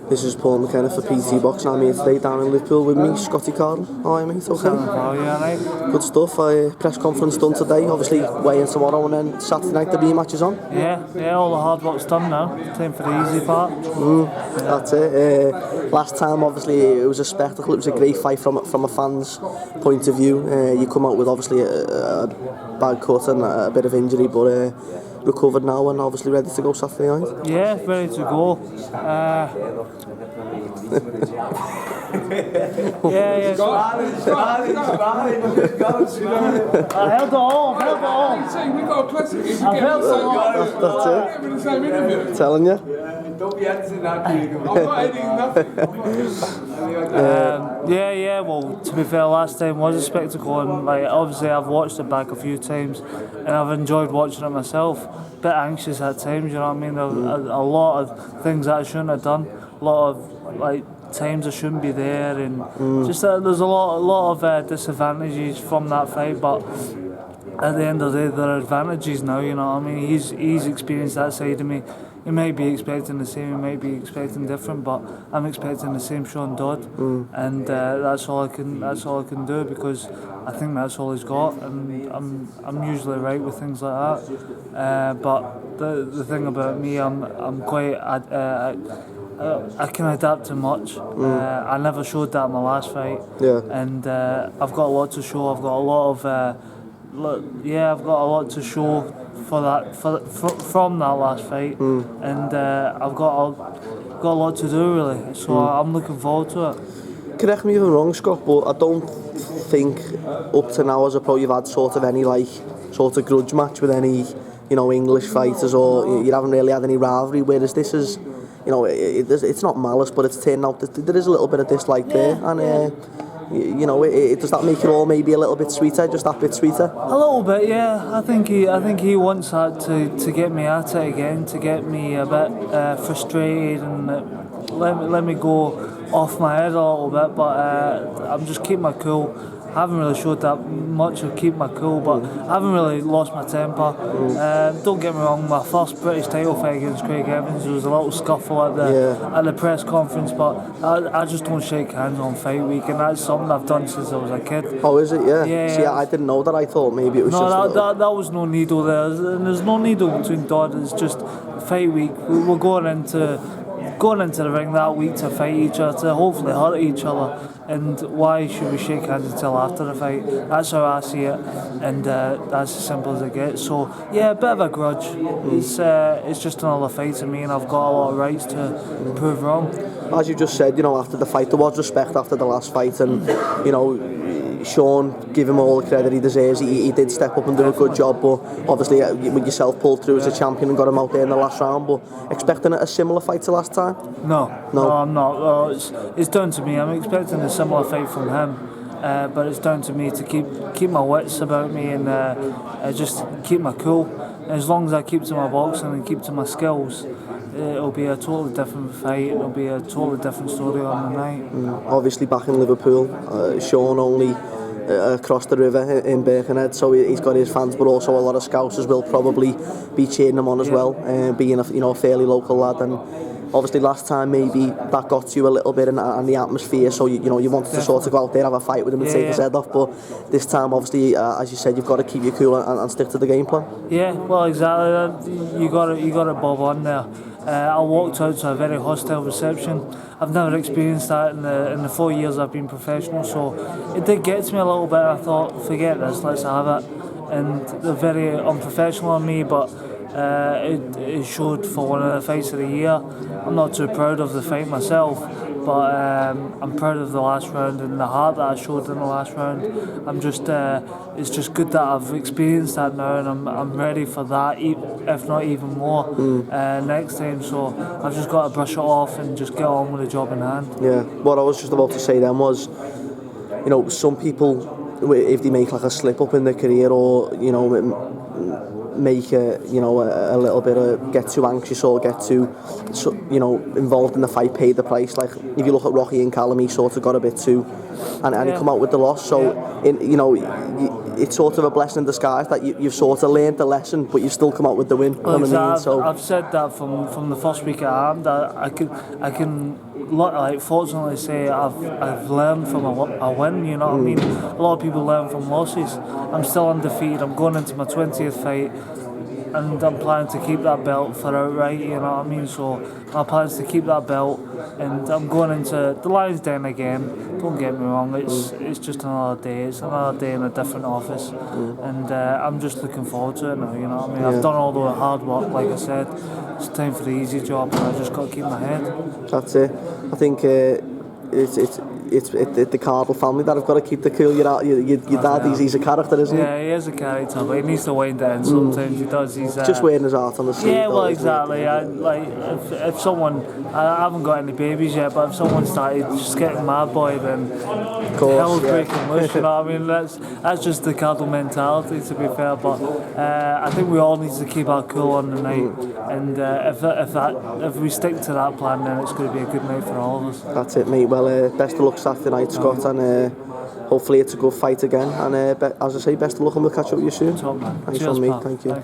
This is Paul McKenna for PT Boxing. I'm here today down in Liverpool with me, Scotty Cardle. How are you, mate? Okay? Yeah, right. Good stuff. Press conference done today. Obviously, weigh-in tomorrow, and then Saturday night the rematch is on. Yeah, all the hard work's done now. Time for the easy part. That's it. Last time, obviously, it was a spectacle. It was a great fight from a fan's point of view. You come out with obviously a bad cut and a bit of injury, but recovered now and obviously ready to go Saturday night. Yeah, ready to go. Yeah. I held it all. We got a classic. If you That's the same interview. Telling you. Don't be editing that, I'm not editing nothing. Yeah. Well, to be fair, last time was a spectacle, and like obviously I've watched it back a few times, and I've enjoyed watching it myself. Bit anxious at times, you know what I mean? A lot of things that I shouldn't have done. A lot of like times I shouldn't be there, and just there's a lot of disadvantages from that fight, but at the end of the day there are advantages now, you know what I mean? He's experienced that side of me. He may be expecting the same, he may be expecting different, but I'm expecting the same Sean Dodd, and that's all I can do, because I think that's all he's got, and I'm usually right with things like that. But the thing about me, I'm quite I can adapt to much. I never showed that in my last fight, and I've got a lot to show. I've got a lot of I've got a lot to show for that from that last fight, and I've got a lot to do really. So I'm looking forward to it. Correct me if I'm wrong, Scott, but I don't think up to now as a pro you've had sort of any sort of grudge match with any English fighters, or you haven't really had any rivalry. Whereas this is, it's not malice, but it's turned out that there is a little bit of dislike there, and. Does that make it all maybe a little bit sweeter, just that bit sweeter? A little bit, yeah. I think he wants that to get me at it again, to get me a bit frustrated and let me go off my head a little bit. But I'm just keeping my cool. I haven't really showed that much of keep my cool, but I haven't really lost my temper. Don't get me wrong, my first British title fight against Craig Evans, there was a little scuffle at the press conference, but I just don't shake hands on fight week, and that's something I've done since I was a kid. Oh, is it? Yeah. Yeah. See, I didn't know that. I thought maybe it was that was no needle there, and there's no needle between Dodd. It's just fight week. We're going into the ring that week to fight each other, to hopefully hurt each other, and why should we shake hands until after the fight? That's how I see it, and that's as simple as it gets. So yeah, a bit of a grudge. It's just another fight to me, and I've got a lot of rights to prove wrong. As you just said, after the fight there was respect after the last fight, and Sean, give him all the credit he deserves. He did step up and do a good job, but obviously with yourself pulled through as a champion and got him out there in the last round. But expecting a similar fight to last time? No, I'm not. It's down to me. I'm expecting a similar fight from him, but it's down to me to keep my wits about me and just keep my cool. As long as I keep to my boxing and keep to my skills, it'll be a totally different fight. It'll be a totally different story on the night. Obviously back in Liverpool, Sean only across the river in Birkenhead, so he's got his fans, but also a lot of Scousers will probably be cheering him on as well, being a fairly local lad. And obviously last time maybe that got to you a little bit, and the atmosphere, so you wanted to sort of go out there, have a fight with him and take his head off, but this time obviously as you said, you've got to keep your cool and stick to the game plan. Yeah, well exactly, you got it bob on there. I walked out to a very hostile reception. I've never experienced that in the 4 years I've been professional, so it did get to me a little bit. I thought, forget this, let's have it. And they're very unprofessional on me, but it showed for one of the fights of the year. I'm not too proud of the fight myself, but I'm proud of the last round and the heart that I showed in the last round. It's just good that I've experienced that now, and I'm ready for that, if not even more, next time. So I've just got to brush it off and just get on with the job in hand. Yeah, what I was just about to say then was, some people, if they make like a slip up in their career, or make a little bit of get too anxious or get too involved in the fight, pay the price. Like if you look at Rocky and Callum, he sort of got a bit too, and he come out with the loss. So it's sort of a blessing in disguise that you've sort of learned the lesson, but you've still come out with the win. Well, I've said that from the first week at Arm, that I can like fortunately say I've learned from a win. You know what I mean? A lot of people learn from losses. I'm still undefeated. I'm going into my 20th fight, and I'm planning to keep that belt for outright. You know what I mean? So my plan is to keep that belt, and I'm going into the Lions Den again. Don't get me wrong. It's just another day. It's another day in a different office, and I'm just looking forward to it now. You know what I mean? I've done all the hard work, like I said. It's time for the easy job, and I just got to keep my head. That's it. I think it's the Cardle family that have got to keep the cool. Your dad, he's a character, isn't he? Yeah, he is a character, but he needs to wind it in sometimes. He does. He's just wearing his heart on the sleeve. Yeah, well, exactly. If someone, I haven't got any babies yet, but if someone started just getting mad boy, then hell's breaking loose. You know what I mean? That's just the Cardle mentality, to be fair. But I think we all need to keep our cool on the night, and if we stick to that plan, then it's going to be a good night for all of us. That's it, mate. Well, best of luck Saturday night, Scott, and hopefully it's a good fight again. And as I say, best of luck, and we'll catch up with you soon. Top man. Thanks Cheers, on me. pal. Thank you.